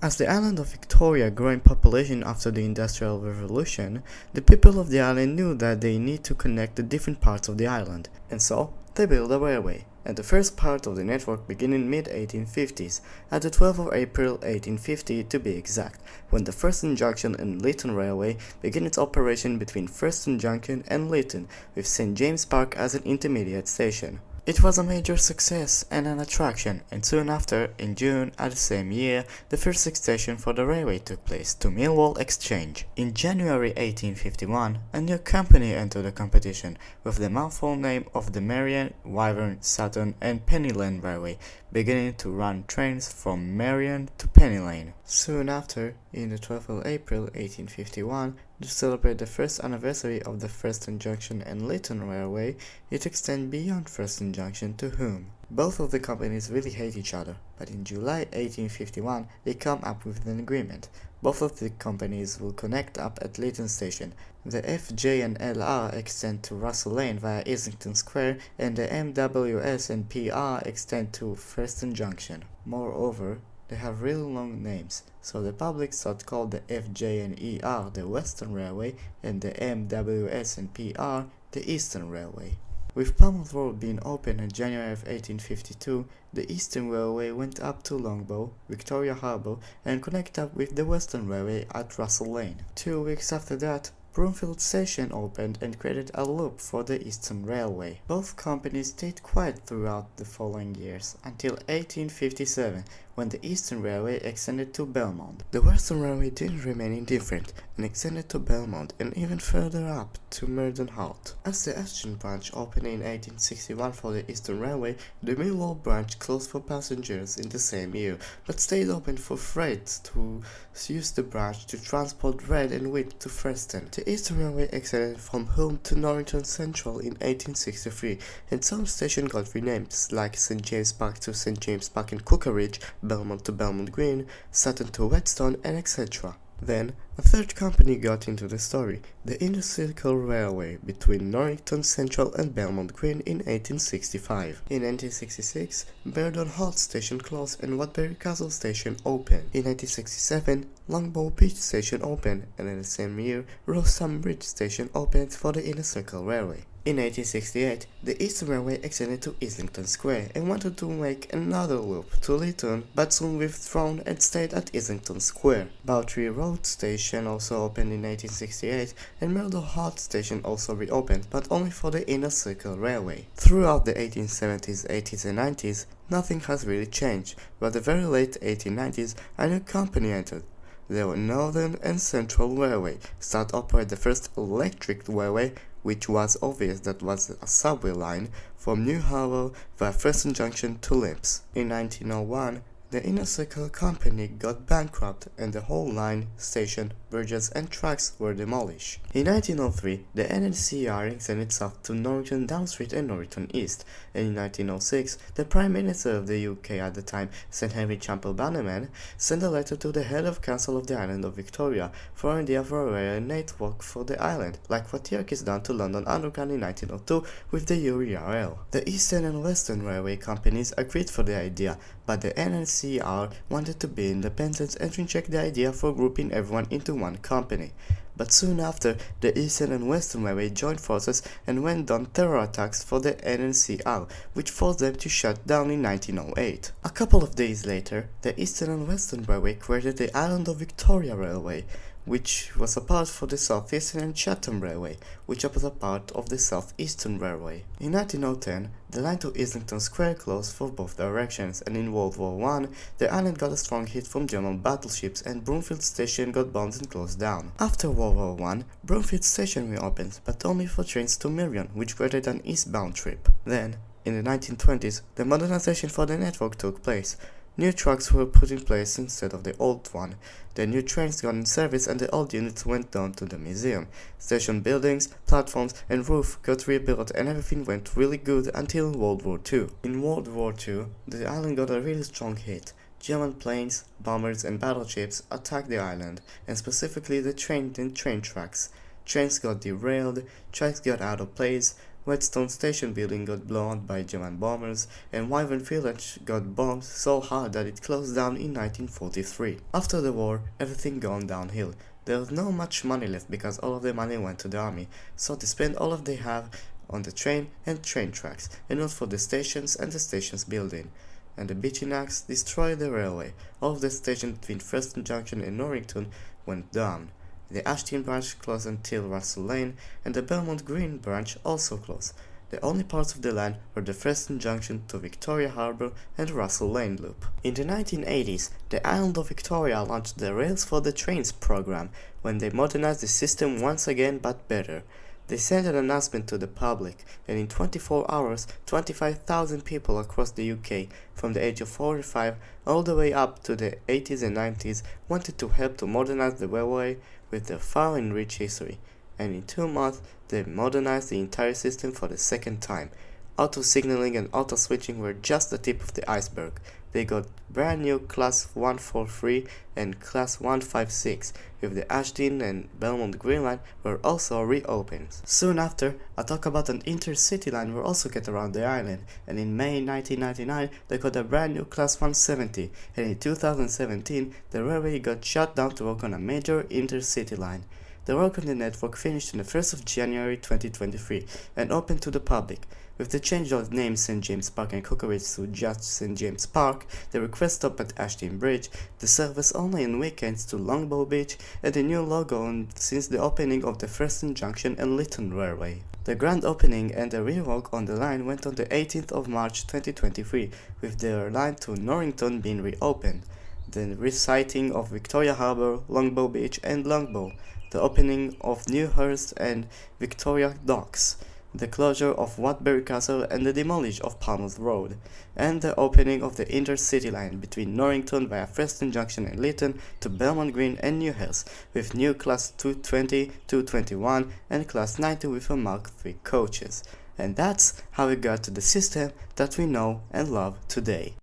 As the island of Victoria grew in population after the Industrial Revolution, the people of the island knew that they need to connect the different parts of the island, and so they built a railway. And the first part of the network began in mid-1850s, at the 12th of April 1850 to be exact, when the Thurston Junction and Lytton Railway began its operation between Thurston Junction and Lytton, with St. James Park as an intermediate station. It was a major success and an attraction, and soon after, in June at the same year, the first extension for the railway took place to Millwall Exchange. In January 1851, a new company entered the competition, with the mouthful name of the Marion, Wyvern, Sutton and Penny Lane Railway, beginning to run trains from Marion to Penny Lane. Soon after, in the 12th of April 1851, to celebrate the first anniversary of the Thurston Junction and Lytton Railway, it extended beyond Thurston Junction to Hulme. Both of the companies really hate each other, but in July 1851 they come up with an agreement. Both of the companies will connect up at Lytton Station. The FJ and LR extend to Russell Lane via Islington Square, and the MWS and PR extend to Thurston Junction. Moreover, they have really long names, so the public start called the FJ and ER the Western Railway and the MWS and PR the Eastern Railway. With Plymouth Road being opened in January of 1852, the Eastern Railway went up to Longbow, Victoria Harbour, and connected up with the Western Railway at Russell Lane. 2 weeks after that, Broomfield Station opened and created a loop for the Eastern Railway. Both companies stayed quiet throughout the following years, until 1857, when the Eastern Railway extended to Belmont. The Western Railway didn't remain indifferent and extended to Belmont and even further up to Murden Halt. As the Ashton branch opened in 1861 for the Eastern Railway, the Millwall branch closed for passengers in the same year, but stayed open for freight to use the branch to transport bread and wheat to Thurston. The Eastern Railway extended from Hulme to Norrington Central in 1863, and some stations got renamed, like St. James Park to St. James Park and Cookeridge, Belmont to Belmont Green, Sutton to Whetstone, and etc. Then, a third company got into the story, the Inner Circle Railway between Norrington Central and Belmont Green in 1865. In 1866, Murden Halt Station closed and Waterbury Castle Station opened. In 1867, Longbow Beach Station opened, and in the same year, Roseham Bridge Station opened for the Inner Circle Railway. In 1868, the Eastern Railway extended to Islington Square and wanted to make another loop to Lytton, but soon withdrawn and stayed at Islington Square. Bowtree Road Station also opened in 1868, and Murden Halt Station also reopened, but only for the Inner Circle Railway. Throughout the 1870s, 80s and 90s, nothing has really changed, but the very late 1890s, a new company entered. The Northern and Central Railway started to operate the first electric railway, which was obvious that was a subway line from New Harbour via Thurston Junction to Limps. In 1901, the Inner Circle Company got bankrupt and the whole line, station, bridges and tracks were demolished. In 1903, the NNCR extended south to Norrington Down Street and Norrington East, and in 1906, the Prime Minister of the UK at the time, Sir Henry Champel Bannerman, sent a letter to the head of council of the island of Victoria for an idea for a rail network for the island, like what York has done to London Underground in 1902 with the URL. The Eastern and Western Railway companies agreed for the idea, but the NNCR wanted to be independent and reject the idea for grouping everyone into one company. But soon after, the Eastern and Western Railway joined forces and went on terror attacks for the NNCR, which forced them to shut down in 1908. A couple of days later, the Eastern and Western Railway created the Island of Victoria Railway, which was a part for the Southeastern and Chatham Railway, which was a part of the Southeastern Railway. In 1910, the line to Islington Square closed for both directions, and in World War I, the island got a strong hit from German battleships and Broomfield Station got bombed and closed down. After World War I, Broomfield Station reopened, but only for trains to Marion, which created an eastbound trip. Then, in the 1920s, the modernization for the network took place. New tracks were put in place instead of the old one. The new trains got in service and the old units went down to the museum. Station buildings, platforms and roof got rebuilt and everything went really good until World War II. In World War II, the island got a really strong hit. German planes, bombers and battleships attacked the island, and specifically the train and train tracks. Trains got derailed, tracks got out of place, Whetstone Station building got blown up by German bombers, and Wyvern Village got bombed so hard that it closed down in 1943. After the war, everything gone downhill. There was not much money left because all of the money went to the army, so they spent all of they have on the train and train tracks, and not for the stations and the stations building. And the beaching axe destroyed the railway. All of the stations between Preston Junction and Norrington went down. The Ashton branch closed until Russell Lane, and the Belmont Green branch also closed. The only parts of the line were the Preston Junction to Victoria Harbour and Russell Lane loop. In the 1980s, the island of Victoria launched the Rails for the Trains program, when they modernized the system once again but better. They sent an announcement to the public, and in 24 hours, 25,000 people across the UK, from the age of 45 all the way up to the 80s and 90s, wanted to help to modernize the railway with their far and rich history. And in 2 months, they modernized the entire system for the second time. Auto signaling and auto switching were just the tip of the iceberg. They got brand new Class 143 and Class 156, with the Ashton and Belmont Green Line were also reopened. Soon after, a talk about an intercity line will also get around the island, and in May 1999 they got a brand new Class 170, and in 2017 the railway got shut down to work on a major intercity line. The work on the network finished on the 1st of January 2023 and opened to the public. With the change of name St. James Park and Cookeridge to just St. James Park, the request stop at Ashton Bridge, the service only on weekends to Longbow Beach, and a new logo since the opening of the Preston Junction and Lytton Railway. The grand opening and the rework on the line went on the 18th of March 2023, with the line to Norrington being reopened, the resiting of Victoria Harbour, Longbow Beach and Longbow, the opening of Newhurst and Victoria Docks, the closure of Waterbury Castle and the demolition of Palmer's Road, and the opening of the intercity line between Norrington via Preston Junction and Lytton to Belmont Green and Newhurst, with new Class 220, 221 and Class 90 with a Mark III coaches. And that's how we got to the system that we know and love today.